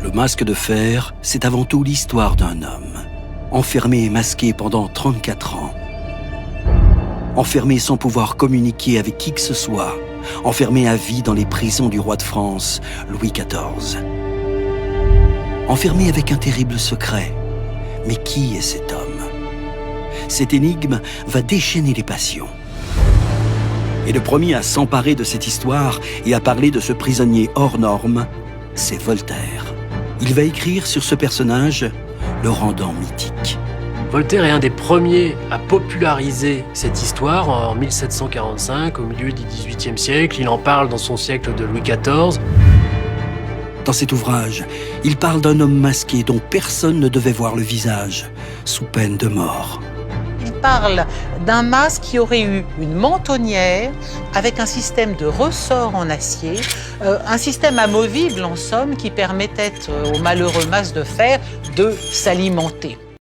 Le masque de fer, c'est avant tout l'histoire d'un homme, enfermé et masqué pendant 34 ans. Enfermé sans pouvoir communiquer avec qui que ce soit, enfermé à vie dans les prisons du roi de France, Louis XIV. Enfermé avec un terrible secret. Mais qui est cet homme? Cette énigme va déchaîner les passions. Et le premier à s'emparer de cette histoire et à parler de ce prisonnier hors norme, c'est Voltaire. Il va écrire sur ce personnage, le rendant mythique. Voltaire est un des premiers à populariser cette histoire en 1745, au milieu du XVIIIe siècle. Il en parle dans son siècle de Louis XIV. Dans cet ouvrage, il parle d'un homme masqué dont personne ne devait voir le visage, sous peine de mort. Il parle d'un masque qui aurait eu une mentonnière avec un système de ressorts en acier, un système amovible en somme qui permettait au malheureux masque de fer de s'alimenter.